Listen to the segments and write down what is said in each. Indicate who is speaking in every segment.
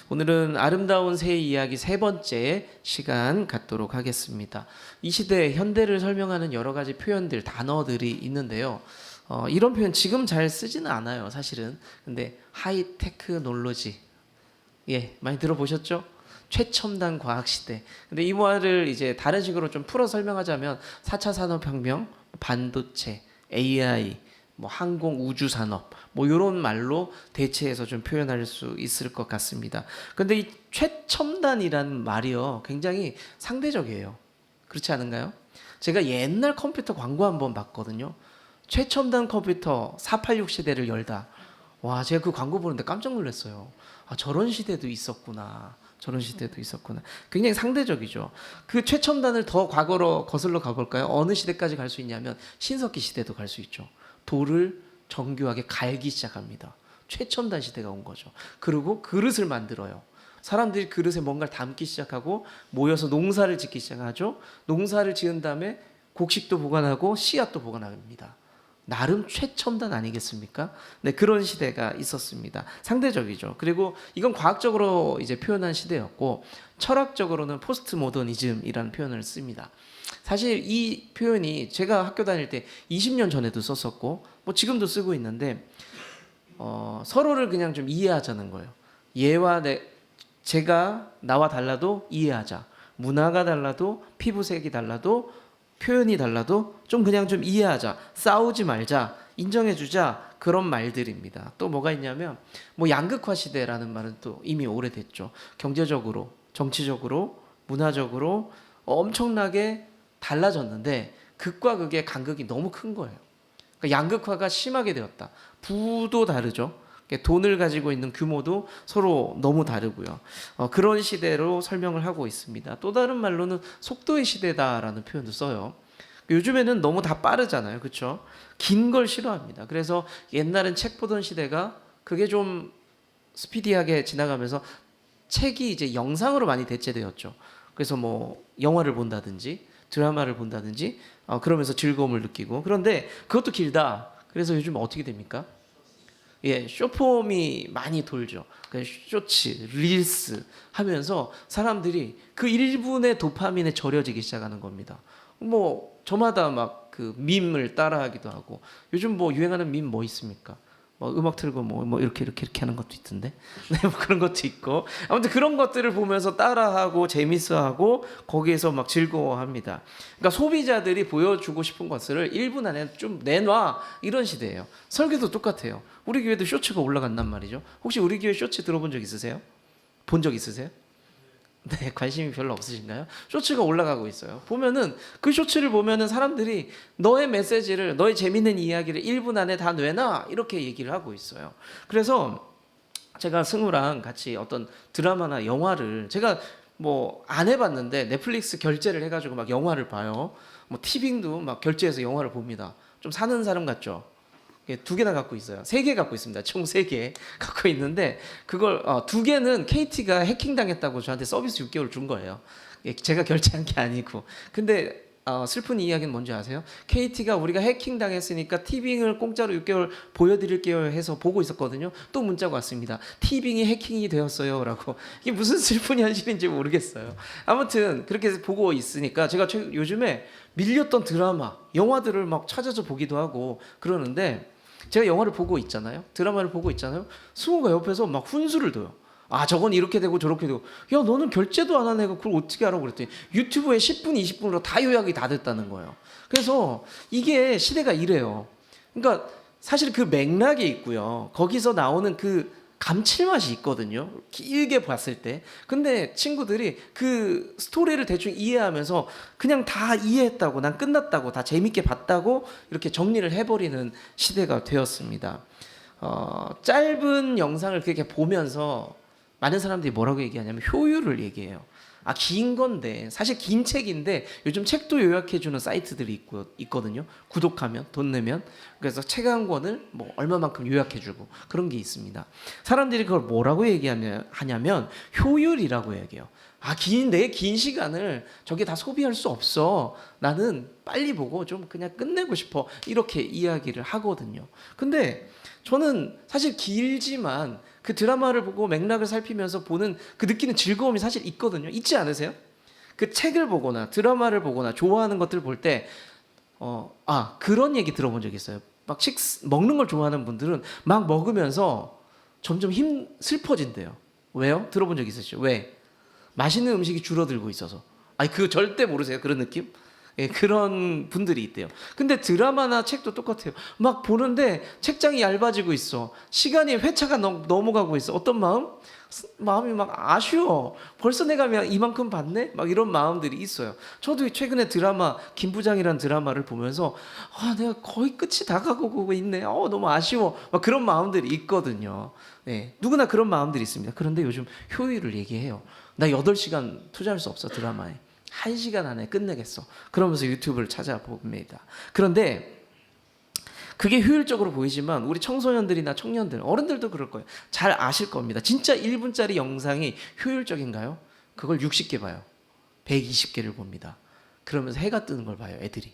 Speaker 1: 오늘은 아름다운 새 이야기 세 번째 시간 갖도록 하겠습니다. 이 시대 현대를 설명하는 여러 가지 표현들, 단어들이 있는데요. 이런 표현 지금 잘 쓰지는 않아요, 사실은. 근데 하이테크놀로지, 많이 들어보셨죠? 최첨단 과학 시대. 근데 이 말을 이제 다른 식으로 좀 풀어 설명하자면 4차 산업혁명, 반도체, AI, 뭐 항공 우주 산업, 뭐 이런 말로 대체해서 좀 표현할 수 있을 것 같습니다. 근데 이 최첨단이라는 말이요, 굉장히 상대적이에요. 그렇지 않은가요? 제가 옛날 컴퓨터 광고 한번 봤거든요. 최첨단 컴퓨터 486 시대를 열다. 와, 제가 그 광고 보는데 깜짝 놀랐어요. 아, 저런 시대도 있었구나. 저런 시대도 있었구나. 굉장히 상대적이죠. 그 최첨단을 더 과거로 거슬러 가볼까요? 어느 시대까지 갈 수 있냐면 신석기 시대도 갈 수 있죠. 돌을 정교하게 갈기 시작합니다. 최첨단 시대가 온 거죠. 그리고 그릇을 만들어요. 사람들이 그릇에 뭔가를 담기 시작하고 모여서 농사를 짓기 시작하죠. 농사를 지은 다음에 곡식도 보관하고 씨앗도 보관합니다. 나름 최첨단 아니겠습니까? 네, 그런 시대가 있었습니다. 상대적이죠. 그리고 이건 과학적으로 이제 표현한 시대였고, 철학적으로는 포스트 모더니즘이라는 표현을 씁니다. 사실 이 표현이 제가 학교 다닐 때 20년 전에도 썼었고, 뭐 지금도 쓰고 있는데, 서로를 그냥 좀 이해하자는 거예요. 얘와 제가 나와 달라도 이해하자. 문화가 달라도, 피부색이 달라도, 표현이 달라도 좀 그냥 좀 이해하자. 싸우지 말자. 인정해주자. 그런 말들입니다. 또 뭐가 있냐면 뭐 양극화 시대라는 말은 또 이미 오래됐죠. 경제적으로, 정치적으로, 문화적으로 엄청나게 달라졌는데 극과 극의 간극이 너무 큰 거예요. 그러니까 양극화가 심하게 되었다. 부도 다르죠. 돈을 가지고 있는 규모도 서로 너무 다르고요. 그런 시대로 설명을 하고 있습니다. 또 다른 말로는 속도의 시대다라는 표현도 써요. 요즘에는 너무 다 빠르잖아요. 그렇죠? 긴 걸 싫어합니다. 그래서 옛날엔 책 보던 시대가 그게 좀 스피디하게 지나가면서 책이 이제 영상으로 많이 대체되었죠. 그래서 뭐 영화를 본다든지 드라마를 본다든지 그러면서 즐거움을 느끼고, 그런데 그것도 길다. 그래서 요즘 어떻게 됩니까? 쇼폼이 많이 돌죠. 쇼츠, 릴스 하면서 사람들이 그 1분의 도파민에 절여지기 시작하는 겁니다. 뭐 저마다 막 그 밈을 따라하기도 하고, 요즘 뭐 유행하는 밈 뭐 있습니까? 뭐 음악 틀고 뭐 이렇게 하는 것도 있던데. 네, 뭐 그런 것도 있고. 아무튼 그런 것들을 보면서 따라하고 재밌어하고 거기에서 막 즐거워합니다. 그러니까 소비자들이 보여주고 싶은 것을 1분 안에 좀 내놔, 이런 시대예요. 설계도 똑같아요. 우리 교회도 쇼츠가 올라간단 말이죠. 혹시 우리 교회 쇼츠 들어본 적 있으세요? 본 적 있으세요? 네, 관심이 별로 없으신가요? 쇼츠가 올라가고 있어요. 보면은 그 쇼츠를 보면은 사람들이 너의 메시지를, 너의 재밌는 이야기를 1분 안에 다 내놔, 이렇게 얘기를 하고 있어요. 그래서 제가 승우랑 같이 어떤 드라마나 영화를, 제가 뭐 안 해봤는데 넷플릭스 결제를 해가지고 막 영화를 봐요. 뭐 티빙도 막 결제해서 영화를 봅니다. 좀 사는 사람 같죠? 두 개나 갖고 있어요. 세 개 갖고 있습니다. 총 세 개 갖고 있는데, 그걸 두 개는 KT가 해킹당했다고 저한테 서비스 6개월 준 거예요. 제가 결제한 게 아니고. 근데 슬픈 이야기는 뭔지 아세요? KT가 우리가 해킹당했으니까 티빙을 공짜로 6개월 보여드릴게요 해서 보고 있었거든요. 또 문자가 왔습니다. 티빙이 해킹이 되었어요 라고. 이게 무슨 슬픈 현실인지 모르겠어요. 아무튼 그렇게 보고 있으니까 제가 요즘에 밀렸던 드라마, 영화들을 막 찾아서 보기도 하고 그러는데, 제가 영화를 보고 있잖아요. 드라마를 보고 있잖아요. 승우가 옆에서 막 훈수를 둬요. 아, 저건 이렇게 되고 저렇게 되고. 야, 너는 결제도 안 한 애가 그걸 어떻게 알아? 그랬더니 유튜브에 10분, 20분으로 다 요약이 다 됐다는 거예요. 그래서 이게 시대가 이래요. 그러니까 사실 그 맥락이 있고요. 거기서 나오는 그 감칠맛이 있거든요. 길게 봤을 때. 근데 친구들이 그 스토리를 대충 이해하면서 그냥 다 이해했다고, 난 끝났다고, 다 재밌게 봤다고 이렇게 정리를 해버리는 시대가 되었습니다. 짧은 영상을 그렇게 보면서 많은 사람들이 뭐라고 얘기하냐면 효율을 얘기해요. 아, 긴 건데, 사실 긴 책인데 요즘 책도 요약해주는 사이트들이 있거든요. 구독하면, 돈 내면. 그래서 책 한 권을 뭐 얼마만큼 요약해주고 그런 게 있습니다. 사람들이 그걸 뭐라고 하냐면 효율이라고 얘기해요. 아, 내 긴 시간을 저게 다 소비할 수 없어. 나는 빨리 보고 좀 그냥 끝내고 싶어. 이렇게 이야기를 하거든요. 근데 저는 사실 길지만 그 드라마를 보고 맥락을 살피면서 보는 그 느끼는 즐거움이 사실 있거든요. 있지 않으세요? 그 책을 보거나 드라마를 보거나 좋아하는 것들 볼 때 그런 얘기 들어본 적 있어요. 막 먹는 걸 좋아하는 분들은 막 먹으면서 점점 슬퍼진대요. 왜요? 들어본 적 있으시죠? 왜? 맛있는 음식이 줄어들고 있어서. 아니 그거 절대 모르세요? 그런 느낌? 예, 그런 분들이 있대요. 근데 드라마나 책도 똑같아요. 막 보는데 책장이 얇아지고 있어. 시간이 회차가 넘어가고 있어. 어떤 마음? 마음이 막 아쉬워. 벌써 내가 이만큼 봤네? 막 이런 마음들이 있어요. 저도 최근에 드라마 김부장이라는 드라마를 보면서 내가 거의 끝이 다 가고 있네. 너무 아쉬워. 막 그런 마음들이 있거든요. 네, 누구나 그런 마음들이 있습니다. 그런데 요즘 효율을 얘기해요. 나 8시간 투자할 수 없어 드라마에. 1시간 안에 끝내겠어. 그러면서 유튜브를 찾아봅니다. 그런데 그게 효율적으로 보이지만 우리 청소년들이나 청년들, 어른들도 그럴 거예요. 잘 아실 겁니다. 진짜 1분짜리 영상이 효율적인가요? 그걸 60개 봐요. 120개를 봅니다. 그러면서 해가 뜨는 걸 봐요, 애들이.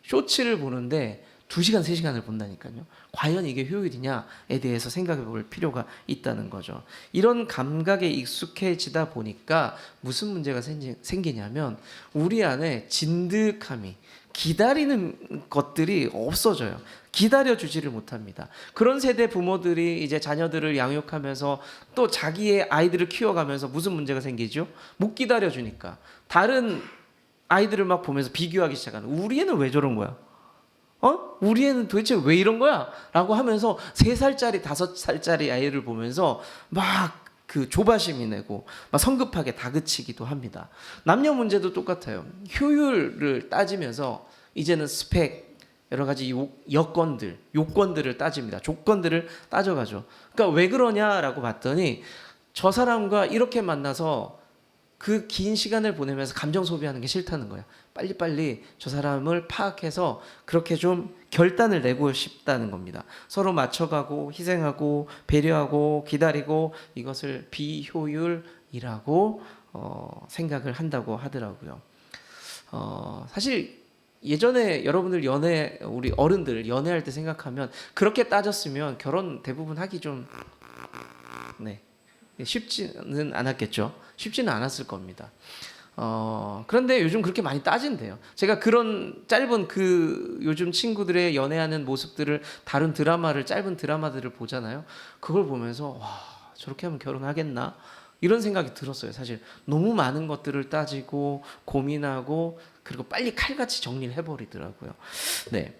Speaker 1: 쇼츠를 보는데 2시간, 3시간을 본다니까요. 과연 이게 효율이냐에 대해서 생각해 볼 필요가 있다는 거죠. 이런 감각에 익숙해지다 보니까 무슨 문제가 생기냐면 우리 안에 진득함이, 기다리는 것들이 없어져요. 기다려주지를 못합니다. 그런 세대 부모들이 이제 자녀들을 양육하면서 또 자기의 아이들을 키워가면서 무슨 문제가 생기죠? 못 기다려주니까 다른 아이들을 막 보면서 비교하기 시작하는, 우리 애는 왜 저런 거야? 우리 애는 도대체 왜 이런 거야? 라고 하면서 3살짜리 5살짜리 아이를 보면서 막 그 조바심이 내고 막 성급하게 다그치기도 합니다. 남녀 문제도 똑같아요. 효율을 따지면서 이제는 스펙, 여러 가지 요건들을 따집니다. 조건들을 따져가죠. 그러니까 왜 그러냐라고 봤더니 저 사람과 이렇게 만나서 그 긴 시간을 보내면서 감정 소비하는 게 싫다는 거예요. 빨리빨리 저 사람을 파악해서 그렇게 좀 결단을 내고 싶다는 겁니다. 서로 맞춰가고 희생하고 배려하고 기다리고, 이것을 비효율이라고 생각을 한다고 하더라고요. 사실 예전에 여러분들 우리 어른들 연애할 때 생각하면 그렇게 따졌으면 결혼 대부분 하기 좀 쉽지는 않았겠죠. 쉽지는 않았을 겁니다. 그런데 요즘 그렇게 많이 따진대요. 제가 그런 짧은 요즘 친구들의 연애하는 모습들을 다룬 짧은 드라마들을 보잖아요. 그걸 보면서 저렇게 하면 결혼하겠나? 이런 생각이 들었어요. 사실 너무 많은 것들을 따지고 고민하고 그리고 빨리 칼같이 정리를 해버리더라고요. 네,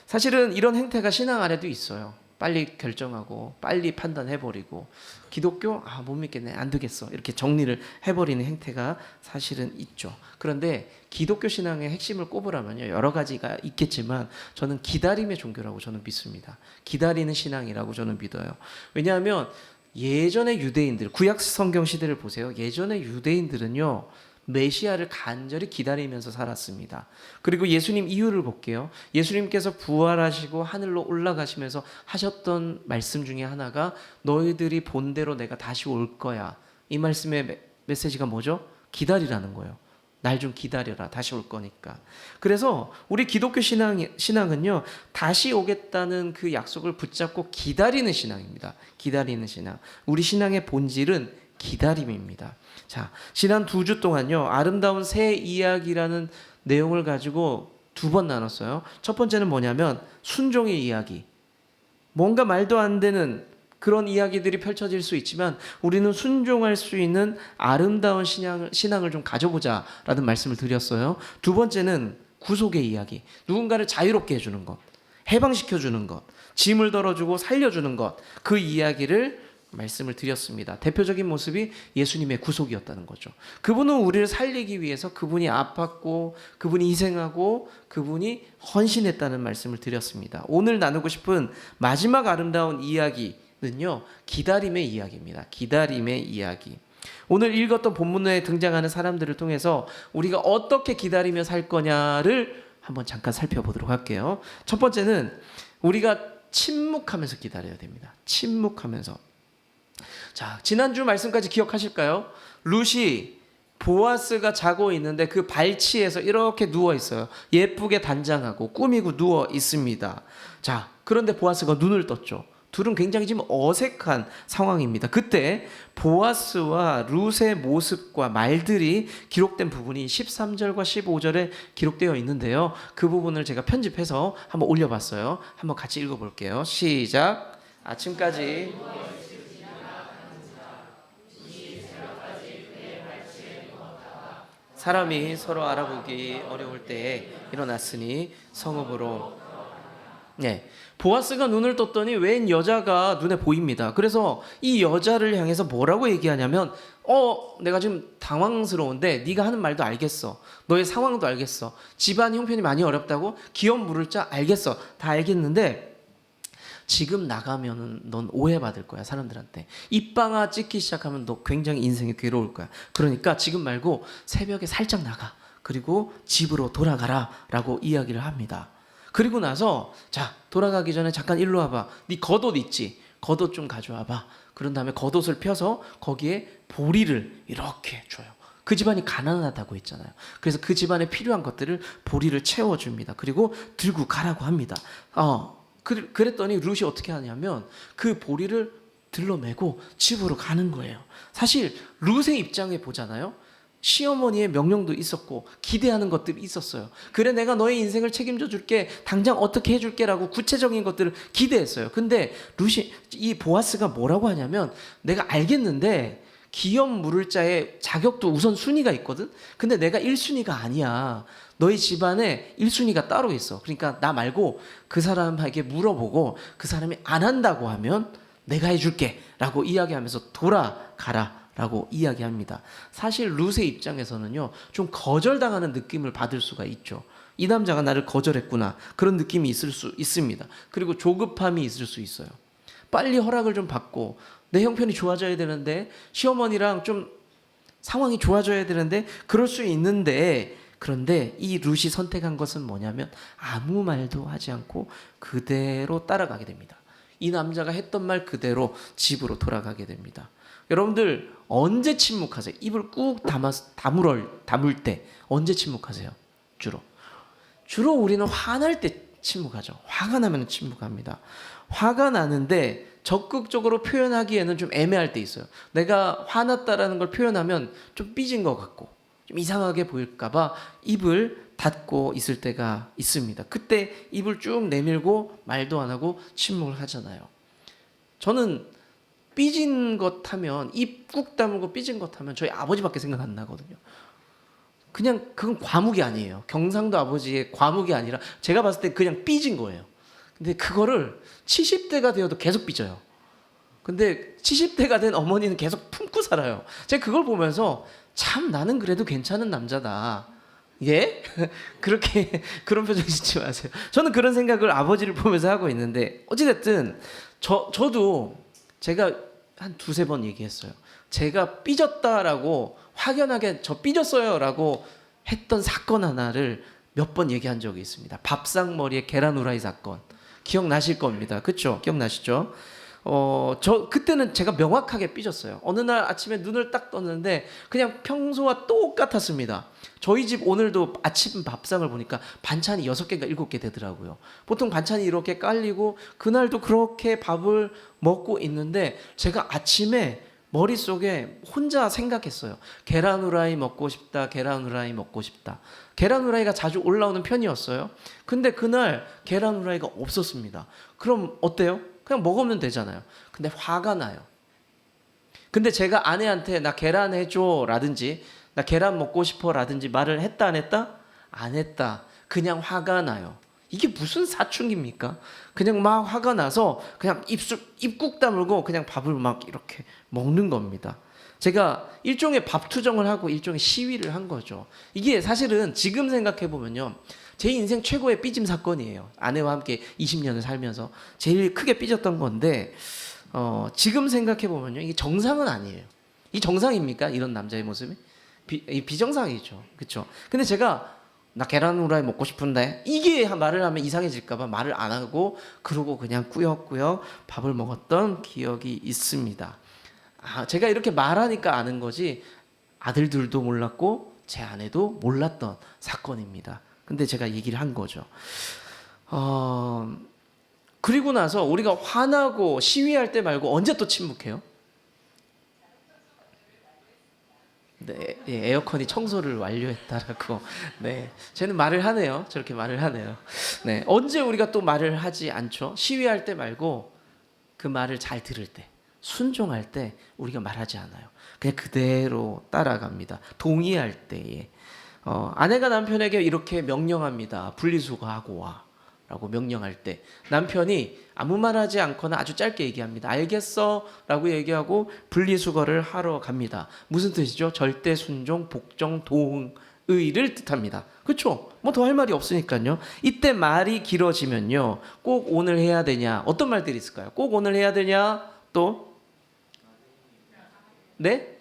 Speaker 1: 사실은 이런 행태가 신앙 안에도 있어요. 빨리 결정하고 빨리 판단해버리고, 기독교 못 믿겠네, 안 되겠어, 이렇게 정리를 해버리는 행태가 사실은 있죠. 그런데 기독교 신앙의 핵심을 꼽으라면요, 여러 가지가 있겠지만 저는 기다림의 종교라고 저는 믿습니다. 기다리는 신앙이라고 저는 믿어요. 왜냐하면 예전의 유대인들, 구약 성경 시대를 보세요. 예전의 유대인들은요, 메시아를 간절히 기다리면서 살았습니다. 그리고 예수님 이유를 볼게요. 예수님께서 부활하시고 하늘로 올라가시면서 하셨던 말씀 중에 하나가 너희들이 본대로 내가 다시 올 거야. 이 말씀의 메시지가 뭐죠? 기다리라는 거예요. 날 좀 기다려라. 다시 올 거니까. 그래서 우리 기독교 신앙은요, 다시 오겠다는 그 약속을 붙잡고 기다리는 신앙입니다. 기다리는 신앙. 우리 신앙의 본질은 기다림입니다. 자, 지난 2주 동안요, 아름다운 새 이야기라는 내용을 가지고 2번 나눴어요. 첫 번째는 뭐냐면 순종의 이야기. 뭔가 말도 안 되는 그런 이야기들이 펼쳐질 수 있지만 우리는 순종할 수 있는 아름다운 신앙을 좀 가져보자라는 말씀을 드렸어요. 2번째는 구속의 이야기. 누군가를 자유롭게 해주는 것, 해방시켜주는 것, 짐을 덜어주고 살려주는 것, 그 이야기를 말씀을 드렸습니다. 대표적인 모습이 예수님의 구속이었다는 거죠. 그분은 우리를 살리기 위해서 그분이 아팠고 그분이 희생하고 그분이 헌신했다는 말씀을 드렸습니다. 오늘 나누고 싶은 마지막 아름다운 이야기는요, 기다림의 이야기입니다. 기다림의 이야기. 오늘 읽었던 본문에 등장하는 사람들을 통해서 우리가 어떻게 기다리며 살 거냐를 한번 잠깐 살펴보도록 할게요. 첫 번째는 우리가 침묵하면서 기다려야 됩니다. 침묵하면서. 자, 지난주 말씀까지 기억하실까요? 룻이 보아스가 자고 있는데 그 발치에서 이렇게 누워 있어요. 예쁘게 단장하고 꾸미고 누워 있습니다. 자, 그런데 보아스가 눈을 떴죠. 둘은 굉장히 지금 어색한 상황입니다. 그때 보아스와 룻의 모습과 말들이 기록된 부분이 13절과 15절에 기록되어 있는데요. 그 부분을 제가 편집해서 한번 올려봤어요. 한번 같이 읽어볼게요. 시작. 아침까지 사람이 서로 알아보기 어려울 때에 일어났으니 성읍으로. 네, 보아스가 눈을 떴더니 웬 여자가 눈에 보입니다. 그래서 이 여자를 향해서 뭐라고 얘기하냐면 내가 지금 당황스러운데 네가 하는 말도 알겠어. 너의 상황도 알겠어. 집안 형편이 많이 어렵다고 기업 물을 자 알겠어. 다 알겠는데 지금 나가면은 넌 오해받을 거야, 사람들한테. 입방아 찍기 시작하면 너 굉장히 인생이 괴로울 거야. 그러니까 지금 말고 새벽에 살짝 나가. 그리고 집으로 돌아가라 라고 이야기를 합니다. 그리고 나서 자, 돌아가기 전에 잠깐 일로 와봐. 네 겉옷 있지? 겉옷 좀 가져와봐. 그런 다음에 겉옷을 펴서 거기에 보리를 이렇게 줘요. 그 집안이 가난하다고 했잖아요. 그래서 그 집안에 필요한 것들을 보리를 채워줍니다. 그리고 들고 가라고 합니다. 그랬더니 룻이 어떻게 하냐면 그 보리를 들러매고 집으로 가는 거예요. 사실 룻의 입장에 보잖아요. 시어머니의 명령도 있었고 기대하는 것들이 있었어요. 그래, 내가 너의 인생을 책임져 줄게, 당장 어떻게 해줄게 라고 구체적인 것들을 기대했어요. 근데 룻이, 이 보아스가 뭐라고 하냐면 내가 알겠는데 기업 물을 자의 자격도 우선 순위가 있거든. 근데 내가 1순위가 아니야. 너희 집안에 1순위가 따로 있어. 그러니까 나 말고 그 사람에게 물어보고 그 사람이 안 한다고 하면 내가 해줄게 라고 이야기하면서 돌아가라 라고 이야기합니다. 사실 룻의 입장에서는요, 좀 거절당하는 느낌을 받을 수가 있죠. 이 남자가 나를 거절했구나, 그런 느낌이 있을 수 있습니다. 그리고 조급함이 있을 수 있어요. 빨리 허락을 좀 받고 내 형편이 좋아져야 되는데, 시어머니랑 좀 상황이 좋아져야 되는데 그럴 수 있는데, 그런데 이 룻이 선택한 것은 뭐냐면 아무 말도 하지 않고 그대로 따라가게 됩니다. 이 남자가 했던 말 그대로 집으로 돌아가게 됩니다. 여러분들 언제 침묵하세요? 입을 꾹 다물 때 언제 침묵하세요? 주로 우리는 화날 때 침묵하죠. 화가 나면 침묵합니다. 화가 나는데 적극적으로 표현하기에는 좀 애매할 때 있어요. 내가 화났다라는 걸 표현하면 좀 삐진 것 같고 좀 이상하게 보일까봐 입을 닫고 있을 때가 있습니다. 그때 입을 쭉 내밀고 말도 안 하고 침묵을 하잖아요. 저는 삐진 것 하면, 입 꾹 다물고 삐진 것 하면 저희 아버지밖에 생각 안 나거든요. 그냥 그건 과묵이 아니에요. 경상도 아버지의 과묵이 아니라 제가 봤을 때 그냥 삐진 거예요. 근데 그거를 70대가 되어도 계속 삐져요. 근데 70대가 된 어머니는 계속 품고 살아요. 제가 그걸 보면서 참 나는 그래도 괜찮은 남자다. 예? 그렇게 그런 표정 짓지 마세요. 저는 그런 생각을 아버지를 보면서 하고 있는데, 어찌됐든 저도 제가 한 두세 번 얘기했어요. 제가 삐졌다라고 확연하게 저 삐졌어요라고 했던 사건 하나를 몇 번 얘기한 적이 있습니다. 밥상머리의 계란 후라이 사건. 기억나실 겁니다. 그렇죠? 기억나시죠? 저 그때는 제가 명확하게 삐졌어요. 어느 날 아침에 눈을 딱 떴는데 그냥 평소와 똑같았습니다. 저희 집 오늘도 아침 밥상을 보니까 반찬이 6개인가 7개 되더라고요. 보통 반찬이 이렇게 깔리고 그날도 그렇게 밥을 먹고 있는데 제가 아침에 머릿속에 혼자 생각했어요. 계란 후라이 먹고 싶다. 계란 후라이 먹고 싶다. 계란 후라이가 자주 올라오는 편이었어요. 근데 그날 계란 후라이가 없었습니다. 그럼 어때요? 그냥 먹으면 되잖아요. 근데 화가 나요. 근데 제가 아내한테 나 계란 해줘 라든지 나 계란 먹고 싶어 라든지 말을 했다 안 했다? 안 했다. 그냥 화가 나요. 이게 무슨 사춘기입니까? 그냥 막 화가 나서 그냥 입 꾹 다물고 그냥 밥을 막 이렇게 먹는 겁니다. 제가 일종의 밥투정을 하고 일종의 시위를 한 거죠. 이게 사실은 지금 생각해 보면요, 제 인생 최고의 삐짐 사건이에요. 아내와 함께 20년을 살면서 제일 크게 삐졌던 건데, 지금 생각해 보면요, 이게 정상은 아니에요. 이 정상입니까? 이런 남자의 모습이? 비정상이죠. 그렇죠? 근데 제가 나 계란 후라이 먹고 싶은데 이게 말을 하면 이상해질까봐 말을 안 하고 그러고 그냥 꾸역꾸역 밥을 먹었던 기억이 있습니다. 제가 이렇게 말하니까 아는 거지 아들들도 몰랐고 제 아내도 몰랐던 사건입니다. 근데 제가 얘기를 한 거죠. 그리고 나서 우리가 화나고 시위할 때 말고 언제 또 침묵해요? 네, 예, 에어컨이 청소를 완료했다라고. 네, 쟤는 말을 하네요. 저렇게 말을 하네요. 네, 언제 우리가 또 말을 하지 않죠? 시위할 때 말고 그 말을 잘 들을 때, 순종할 때 우리가 말하지 않아요. 그냥 그대로 따라갑니다. 동의할 때에 아내가 남편에게 이렇게 명령합니다. 분리수거하고 와 라고 명령할 때 남편이 아무 말하지 않거나 아주 짧게 얘기합니다. 알겠어 라고 얘기하고 분리수거를 하러 갑니다. 무슨 뜻이죠? 절대 순종, 복종, 동의를 뜻합니다. 그렇죠? 뭐 더 할 말이 없으니까요. 이때 말이 길어지면요, 꼭 오늘 해야 되냐, 어떤 말들이 있을까요? 꼭 오늘 해야 되냐, 또 네?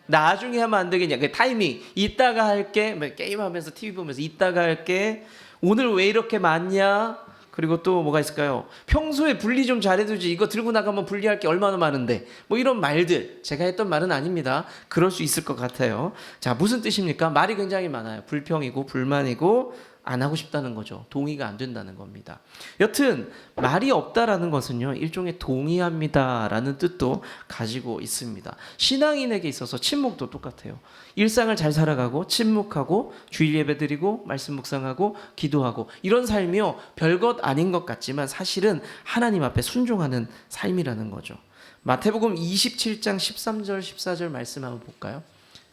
Speaker 1: 나중에 하면 안 되겠냐, 그 타이밍, 이따가 할게, 뭐 게임하면서 TV 보면서 이따가 할게, 오늘 왜 이렇게 많냐, 그리고 또 뭐가 있을까요? 평소에 분리 좀 잘해두지, 이거 들고 나가면 분리할 게 얼마나 많은데, 뭐 이런 말들, 제가 했던 말은 아닙니다. 그럴 수 있을 것 같아요. 자, 무슨 뜻입니까? 말이 굉장히 많아요. 불평이고 불만이고 안 하고 싶다는 거죠. 동의가 안 된다는 겁니다. 여튼 말이 없다라는 것은요, 일종의 동의합니다라는 뜻도 가지고 있습니다. 신앙인에게 있어서 침묵도 똑같아요. 일상을 잘 살아가고 침묵하고 주일 예배드리고 말씀 묵상하고 기도하고 이런 삶이요, 별것 아닌 것 같지만 사실은 하나님 앞에 순종하는 삶이라는 거죠. 마태복음 27장 13절 14절 말씀 한번 볼까요?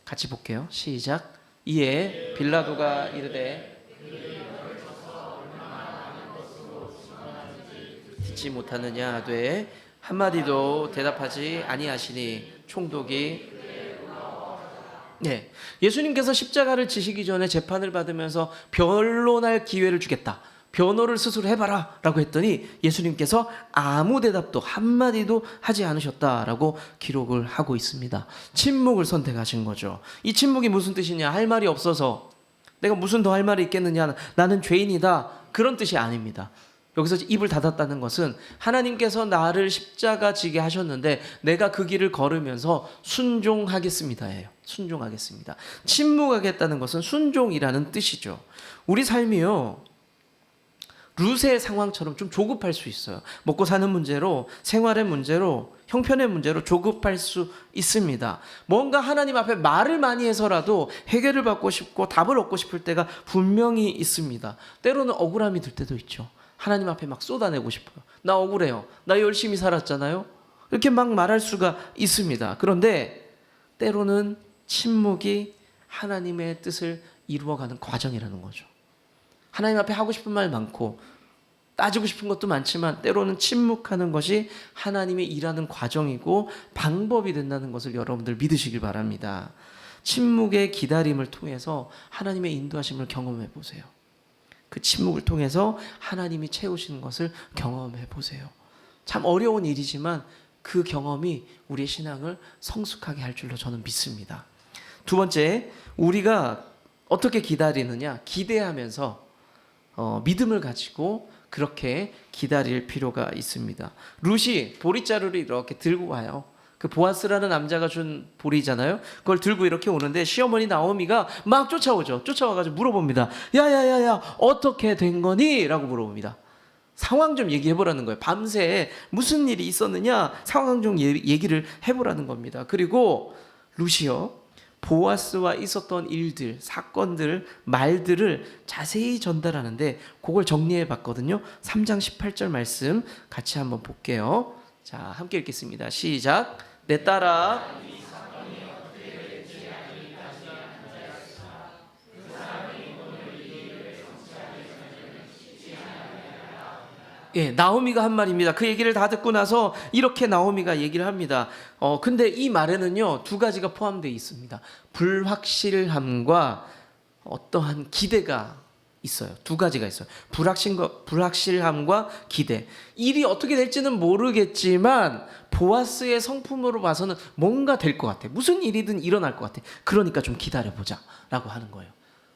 Speaker 1: 같이 볼게요. 시작. 이에 빌라도가 이르되 듣지 못하느냐 하되 한마디도 대답하지 아니하시니 총독이, 네, 예수님께서 십자가를 지시기 전에 재판을 받으면서 변론할 기회를 주겠다, 변호를 스스로 해봐라 라고 했더니 예수님께서 아무 대답도 한마디도 하지 않으셨다라고 기록을 하고 있습니다. 침묵을 선택하신 거죠. 이 침묵이 무슨 뜻이냐, 할 말이 없어서 내가 무슨 더 할 말이 있겠느냐, 나는 죄인이다, 그런 뜻이 아닙니다. 여기서 입을 닫았다는 것은 하나님께서 나를 십자가 지게 하셨는데 내가 그 길을 걸으면서 순종하겠습니다예요. 순종하겠습니다. 침묵하겠다는 것은 순종이라는 뜻이죠. 우리 삶이요, 룻의 상황처럼 좀 조급할 수 있어요. 먹고 사는 문제로, 생활의 문제로, 형편의 문제로 조급할 수 있습니다. 뭔가 하나님 앞에 말을 많이 해서라도 해결을 받고 싶고 답을 얻고 싶을 때가 분명히 있습니다. 때로는 억울함이 들 때도 있죠. 하나님 앞에 막 쏟아내고 싶어요. 나 억울해요. 나 열심히 살았잖아요. 이렇게 막 말할 수가 있습니다. 그런데 때로는 침묵이 하나님의 뜻을 이루어가는 과정이라는 거죠. 하나님 앞에 하고 싶은 말 많고 따지고 싶은 것도 많지만 때로는 침묵하는 것이 하나님의 일하는 과정이고 방법이 된다는 것을 여러분들 믿으시길 바랍니다. 침묵의 기다림을 통해서 하나님의 인도하심을 경험해 보세요. 그 침묵을 통해서 하나님이 채우시는 것을 경험해 보세요. 참 어려운 일이지만 그 경험이 우리의 신앙을 성숙하게 할 줄로 저는 믿습니다. 두 번째, 우리가 어떻게 기다리느냐, 기대하면서 믿음을 가지고 그렇게 기다릴 필요가 있습니다. 룻이 보리자루를 이렇게 들고 와요. 그 보아스라는 남자가 준 보리잖아요. 그걸 들고 이렇게 오는데 시어머니 나오미가 막 쫓아오죠. 쫓아와가지고 물어봅니다. 야야야야, 어떻게 된 거니? 라고 물어봅니다. 상황 좀 얘기해보라는 거예요. 밤새 무슨 일이 있었느냐, 상황 좀 얘기를 해보라는 겁니다. 그리고 룻이요, 보아스와 있었던 일들, 사건들, 말들을 자세히 전달하는데 그걸 정리해 봤거든요. 3장 18절 말씀 같이 한번 볼게요. 자, 함께 읽겠습니다. 시작. 내 딸아, 예, 나오미가 한 말입니다. 그 얘기를 다 듣고 나서 이렇게 나오미가 얘기를 합니다. 근데 이 말에는요, 두 가지가 포함되어 있습니다. 불확실함과 어떠한 기대가 있어요. 두 가지가 있어요. 불확실함과 기대. 일이 어떻게 될지는 모르겠지만 보아스의 성품으로 봐서는 뭔가 될 것 같아. 무슨 일이든 일어날 것 같아. 그러니까 좀 기다려보자 라고 하는 거예요.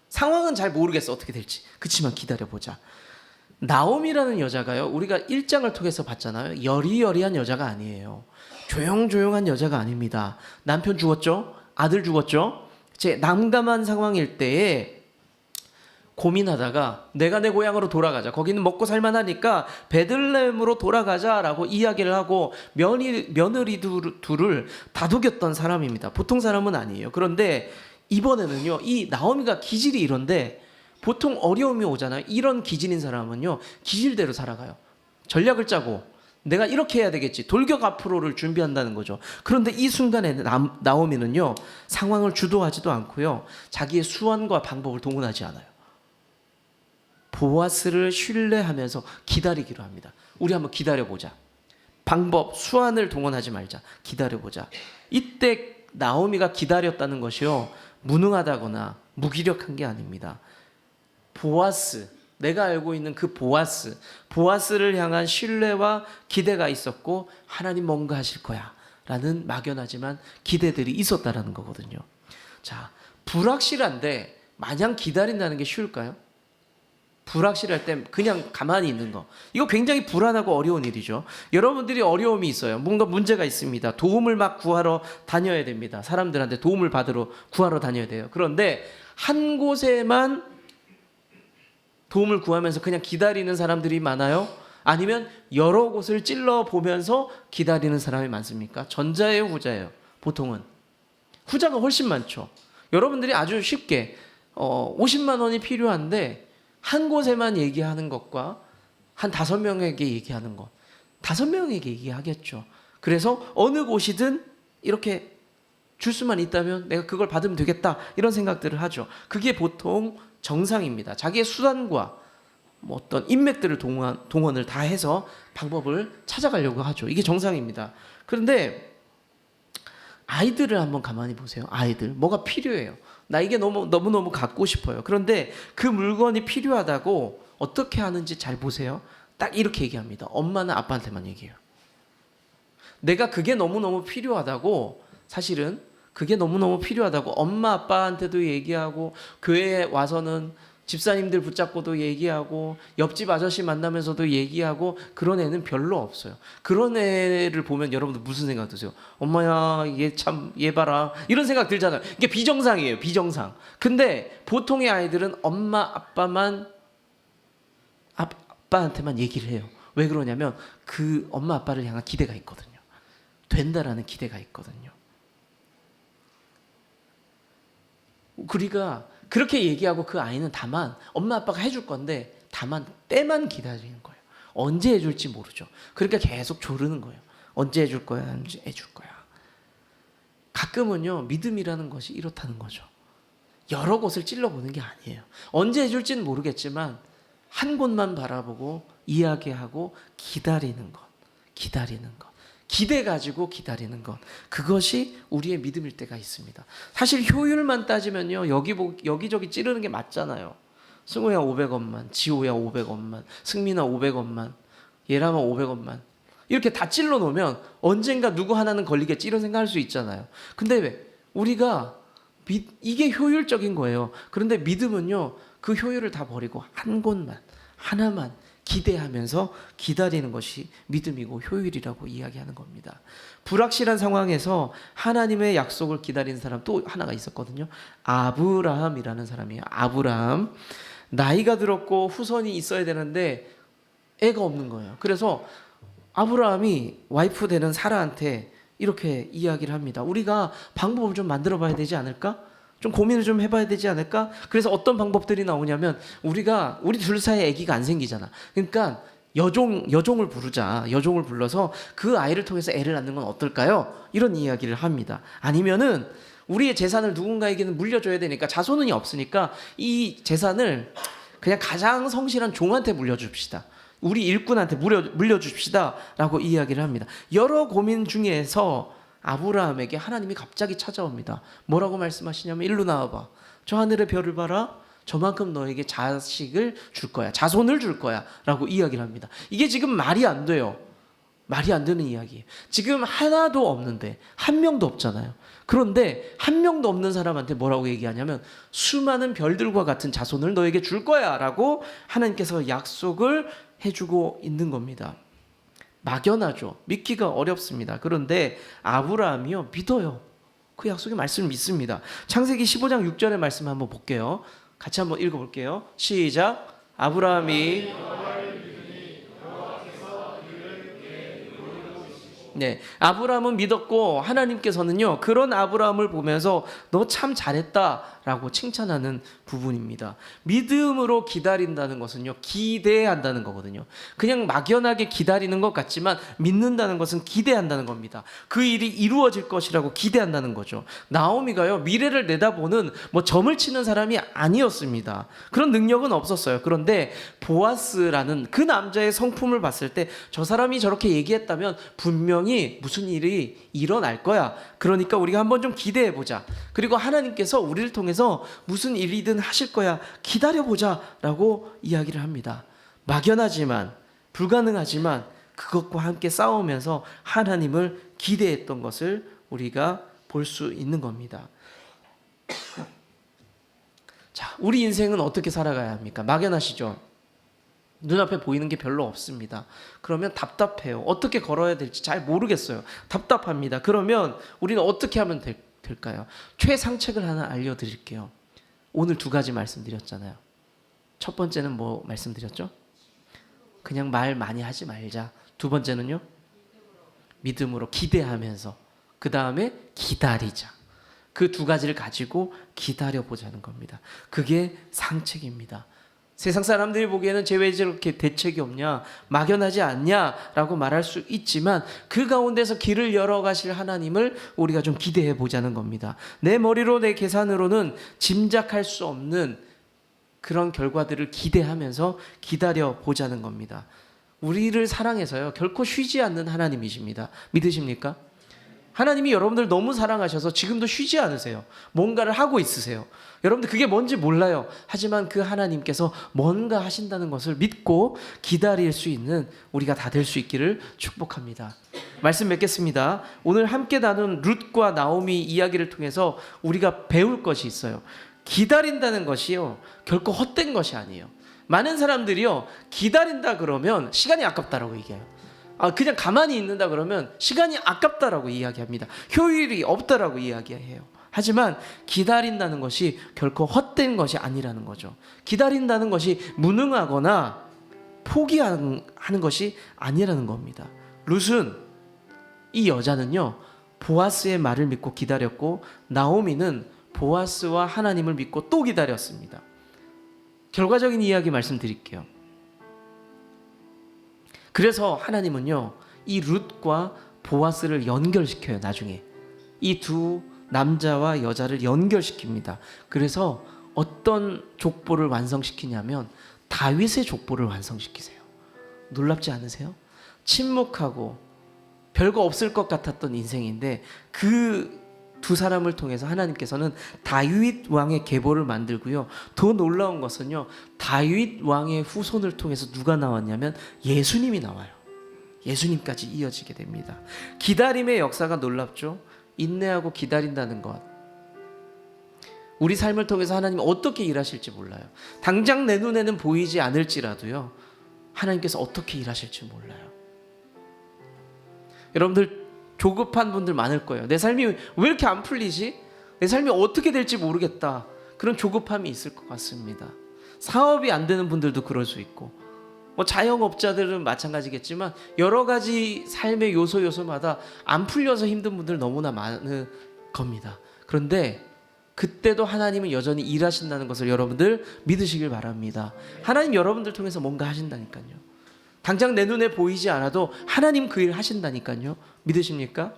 Speaker 1: 상황은 잘 모르겠어, 어떻게 될지. 그렇지만 기다려보자. 나오미라는 여자가요, 우리가 1장을 통해서 봤잖아요. 여리여리한 여자가 아니에요. 조용조용한 여자가 아닙니다. 남편 죽었죠? 아들 죽었죠? 제 난감한 상황일 때에 고민하다가 내가 내 고향으로 돌아가자. 거기는 먹고 살만하니까 베들레헴으로 돌아가자라고 이야기를 하고 며느리 둘을 다독였던 사람입니다. 보통 사람은 아니에요. 그런데 이번에는요, 이 나오미가 기질이 이런데 보통 어려움이 오잖아요. 이런 기질인 사람은요, 기질대로 살아가요. 전략을 짜고 내가 이렇게 해야 되겠지. 돌격 앞으로를 준비한다는 거죠. 그런데 이 순간에 나오미는요, 상황을 주도하지도 않고요, 자기의 수완과 방법을 동원하지 않아요. 보아스를 신뢰하면서 기다리기로 합니다. 우리 한번 기다려보자. 방법, 수완을 동원하지 말자. 기다려보자. 이때 나오미가 기다렸다는 것이요, 무능하다거나 무기력한 게 아닙니다. 보아스, 내가 알고 있는 그 보아스를 향한 신뢰와 기대가 있었고, 하나님 뭔가 하실 거야 라는 막연하지만 기대들이 있었다라는 거거든요. 자, 불확실한데 마냥 기다린다는 게 쉬울까요? 불확실할 때 그냥 가만히 있는 거, 이거 굉장히 불안하고 어려운 일이죠. 여러분들이 어려움이 있어요. 뭔가 문제가 있습니다. 도움을 막 구하러 다녀야 됩니다. 사람들한테 도움을 받으러 구하러 다녀야 돼요. 그런데 한 곳에만 도움을 구하면서 그냥 기다리는 사람들이 많아요? 아니면 여러 곳을 찔러 보면서 기다리는 사람이 많습니까? 전자예요, 후자예요? 보통은 후자가 훨씬 많죠. 여러분들이 아주 쉽게 50만 원이 필요한데 한 곳에만 얘기하는 것과 한 5명에게 얘기하는 것, 5명에게 얘기하겠죠. 그래서 어느 곳이든 이렇게 줄 수만 있다면 내가 그걸 받으면 되겠다, 이런 생각들을 하죠. 그게 보통 정상입니다. 자기의 수단과 뭐 어떤 인맥들을 동원을 다 해서 방법을 찾아가려고 하죠. 이게 정상입니다. 그런데 아이들을 한번 가만히 보세요. 아이들 뭐가 필요해요. 나 이게 너무너무 갖고 싶어요. 그런데 그 물건이 필요하다고 어떻게 하는지 잘 보세요. 딱 이렇게 얘기합니다. 엄마는 아빠한테만 얘기해요. 내가 그게 너무너무 필요하다고, 사실은 그게 너무너무 필요하다고 엄마 아빠한테도 얘기하고, 교회에 와서는 집사님들 붙잡고도 얘기하고, 옆집 아저씨 만나면서도 얘기하고, 그런 애는 별로 없어요. 그런 애를 보면 여러분들 무슨 생각 드세요? 엄마야, 얘 봐라, 이런 생각 들잖아요. 이게 비정상이에요. 비정상. 근데 보통의 아이들은 엄마 아빠한테만 얘기를 해요. 왜 그러냐면 그 엄마 아빠를 향한 기대가 있거든요. 된다라는 기대가 있거든요. 우리가 그렇게 얘기하고 그 아이는 다만 엄마 아빠가 해줄 건데 다만 때만 기다리는 거예요. 언제 해줄지 모르죠. 그러니까 계속 조르는 거예요. 언제 해줄 거야? 언제 해줄 거야? 가끔은요, 믿음이라는 것이 이렇다는 거죠. 여러 곳을 찔러보는 게 아니에요. 언제 해줄지는 모르겠지만 한 곳만 바라보고 이야기하고 기다리는 것. 기대 가지고 기다리는 것, 그것이 우리의 믿음일 때가 있습니다. 사실 효율만 따지면요, 여기저기 찌르는 게 맞잖아요. 승우야 500원만, 지호야 500원만, 승민아 500원만, 예람아 500원만, 이렇게 다 찔러 놓으면 언젠가 누구 하나는 걸리겠지, 이런 생각할 수 있잖아요. 근데 왜 우리가 이게 효율적인 거예요. 그런데 믿음은요, 그 효율을 다 버리고 한 곳만, 하나만 기대하면서 기다리는 것이 믿음이고 효율이라고 이야기하는 겁니다. 불확실한 상황에서 하나님의 약속을 기다리는 사람 또 하나가 있었거든요. 아브라함이라는 사람이에요. 아브라함. 나이가 들었고 후손이 있어야 되는데 애가 없는 거예요. 그래서 아브라함이 와이프 되는 사라한테 이렇게 이야기를 합니다. 우리가 방법을 좀 만들어 봐야 되지 않을까? 좀 고민을 좀 해봐야 되지 않을까? 그래서 어떤 방법들이 나오냐면, 우리 둘 사이에 아기가 안 생기잖아. 그러니까 여종을 부르자. 여종을 불러서 그 아이를 통해서 애를 낳는 건 어떨까요? 이런 이야기를 합니다. 아니면은 우리의 재산을 누군가에게는 물려줘야 되니까, 자손은이 없으니까 이 재산을 그냥 가장 성실한 종한테 물려줍시다. 우리 일꾼한테 물려줍시다 라고 이야기를 합니다. 여러 고민 중에서 아브라함에게 하나님이 갑자기 찾아옵니다. 뭐라고 말씀하시냐면, 일로 나와봐. 저 하늘의 별을 봐라. 저만큼 너에게 자식을 줄 거야. 자손을 줄 거야 라고 이야기를 합니다. 이게 지금 말이 안 돼요. 말이 안 되는 이야기예요. 지금 하나도 없는데, 한 명도 없잖아요. 그런데 한 명도 없는 사람한테 뭐라고 얘기하냐면, 수많은 별들과 같은 자손을 너에게 줄 거야 라고 하나님께서 약속을 해주고 있는 겁니다. 막연하죠. 믿기가 어렵습니다. 그런데 아브라함이요, 믿어요. 그 약속의 말씀을 믿습니다. 창세기 15장 6절의 말씀 한번 볼게요. 같이 한번 읽어볼게요. 시작. 아브라함이 네, 아브라함은 믿었고 하나님께서는요 그런 아브라함을 보면서 너 참 잘했다라고 칭찬하는 부분입니다. 믿음으로 기다린다는 것은요 기대한다는 거거든요. 그냥 막연하게 기다리는 것 같지만 믿는다는 것은 기대한다는 겁니다. 그 일이 이루어질 것이라고 기대한다는 거죠. 나오미가요 미래를 내다보는 뭐 점을 치는 사람이 아니었습니다. 그런 능력은 없었어요. 그런데 보아스라는 그 남자의 성품을 봤을 때 저 사람이 저렇게 얘기했다면 분명히 무슨 일이 일어날 거야. 그러니까 우리가 한번 좀 기대해 보자. 그리고 하나님께서 우리를 통해서 무슨 일이든 하실 거야. 기다려 보자라고 이야기를 합니다. 막연하지만 불가능하지만 그것과 함께 싸우면서 하나님을 기대했던 것을 우리가 볼 수 있는 겁니다. 자, 우리 인생은 어떻게 살아가야 합니까? 막연하시죠? 눈앞에 보이는 게 별로 없습니다. 그러면 답답해요. 어떻게 걸어야 될지 잘 모르겠어요. 답답합니다. 그러면 우리는 어떻게 하면 될까요? 최상책을 하나 알려드릴게요. 오늘 두 가지 말씀드렸잖아요. 첫 번째는 뭐 말씀드렸죠? 그냥 말 많이 하지 말자. 두 번째는요? 믿음으로 기대하면서 그 다음에 기다리자. 그 두 가지를 가지고 기다려보자는 겁니다. 그게 상책입니다. 세상 사람들이 보기에는 쟤 왜 저렇게 대책이 없냐, 막연하지 않냐라고 말할 수 있지만 그 가운데서 길을 열어가실 하나님을 우리가 좀 기대해 보자는 겁니다. 내 머리로 내 계산으로는 짐작할 수 없는 그런 결과들을 기대하면서 기다려 보자는 겁니다. 우리를 사랑해서요 결코 쉬지 않는 하나님이십니다. 믿으십니까? 하나님이 여러분들 너무 사랑하셔서 지금도 쉬지 않으세요. 뭔가를 하고 있으세요. 여러분들 그게 뭔지 몰라요. 하지만 그 하나님께서 뭔가 하신다는 것을 믿고 기다릴 수 있는 우리가 다 될 수 있기를 축복합니다. 말씀 맺겠습니다. 오늘 함께 나눈 룻과 나오미 이야기를 통해서 우리가 배울 것이 있어요. 기다린다는 것이요 결코 헛된 것이 아니에요. 많은 사람들이요 기다린다 그러면 시간이 아깝다라고 얘기해요. 그냥 가만히 있는다 그러면 시간이 아깝다라고 이야기합니다. 효율이 없다라고 이야기해요. 하지만 기다린다는 것이 결코 헛된 것이 아니라는 거죠. 기다린다는 것이 무능하거나 포기하는 것이 아니라는 겁니다. 룻은 이 여자는요 보아스의 말을 믿고 기다렸고 나오미는 보아스와 하나님을 믿고 또 기다렸습니다. 결과적인 이야기 말씀드릴게요. 그래서 하나님은요 이 룻과 보아스를 연결시켜요. 나중에 이 두 남자와 여자를 연결시킵니다. 그래서 어떤 족보를 완성시키냐면 다윗의 족보를 완성시키세요. 놀랍지 않으세요? 침묵하고 별거 없을 것 같았던 인생인데 그 두 사람을 통해서 하나님께서는 다윗 왕의 계보를 만들고요. 더 놀라운 것은요. 다윗 왕의 후손을 통해서 누가 나왔냐면 예수님이 나와요. 예수님까지 이어지게 됩니다. 기다림의 역사가 놀랍죠. 인내하고 기다린다는 것. 우리 삶을 통해서 하나님이 어떻게 일하실지 몰라요. 당장 내 눈에는 보이지 않을지라도요. 하나님께서 어떻게 일하실지 몰라요. 여러분들 조급한 분들 많을 거예요. 내 삶이 왜 이렇게 안 풀리지? 내 삶이 어떻게 될지 모르겠다. 그런 조급함이 있을 것 같습니다. 사업이 안 되는 분들도 그럴 수 있고 뭐 자영업자들은 마찬가지겠지만 여러 가지 삶의 요소마다 안 풀려서 힘든 분들 너무나 많은 겁니다. 그런데 그때도 하나님은 여전히 일하신다는 것을 여러분들 믿으시길 바랍니다. 하나님 여러분들 통해서 뭔가 하신다니까요. 당장 내 눈에 보이지 않아도 하나님 그 일 하신다니까요. 믿으십니까?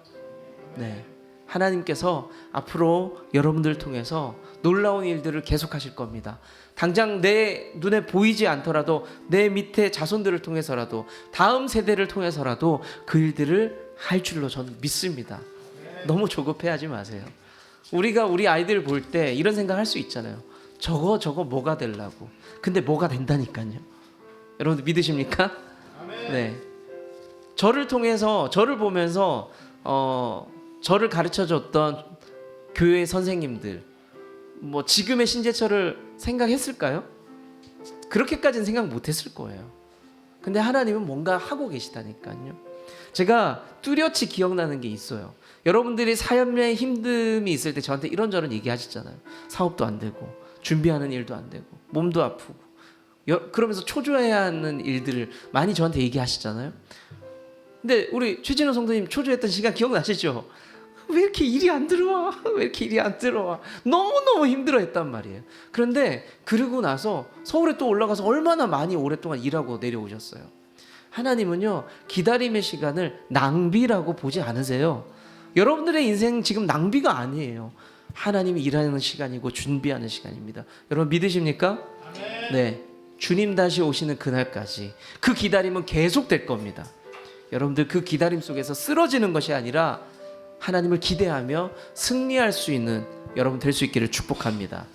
Speaker 1: 네. 하나님께서 앞으로 여러분들 통해서 놀라운 일들을 계속하실 겁니다. 당장 내 눈에 보이지 않더라도 내 밑에 자손들을 통해서라도 다음 세대를 통해서라도 그 일들을 할 줄로 저는 믿습니다. 너무 조급해하지 마세요. 우리가 우리 아이들 볼 때 이런 생각할 수 있잖아요. 저거 뭐가 되려고. 근데 뭐가 된다니까요. 여러분들 믿으십니까? 네. 저를 통해서 저를 보면서 저를 가르쳐줬던 교회 선생님들 뭐 지금의 신재철을 생각했을까요? 그렇게까지는 생각 못했을 거예요. 근데 하나님은 뭔가 하고 계시다니까요. 제가 뚜렷이 기억나는 게 있어요. 여러분들이 삶에 힘듦이 있을 때 저한테 이런저런 얘기하시잖아요. 사업도 안 되고 준비하는 일도 안 되고 몸도 아프고 그러면서 초조해야 하는 일들을 많이 저한테 얘기하시잖아요. 근데 우리 최진호 성도님 초조했던 시간 기억나시죠? 왜 이렇게 일이 안 들어와? 왜 이렇게 일이 안 들어와? 너무너무 힘들어했단 말이에요. 그런데 그러고 나서 서울에 또 올라가서 얼마나 많이 오랫동안 일하고 내려오셨어요. 하나님은요, 기다림의 시간을 낭비라고 보지 않으세요. 여러분들의 인생 지금 낭비가 아니에요. 하나님이 일하는 시간이고 준비하는 시간입니다. 여러분 믿으십니까? 네, 주님 다시 오시는 그날까지 그 기다림은 계속될 겁니다. 여러분들 그 기다림 속에서 쓰러지는 것이 아니라 하나님을 기대하며 승리할 수 있는 여러분 될 수 있기를 축복합니다.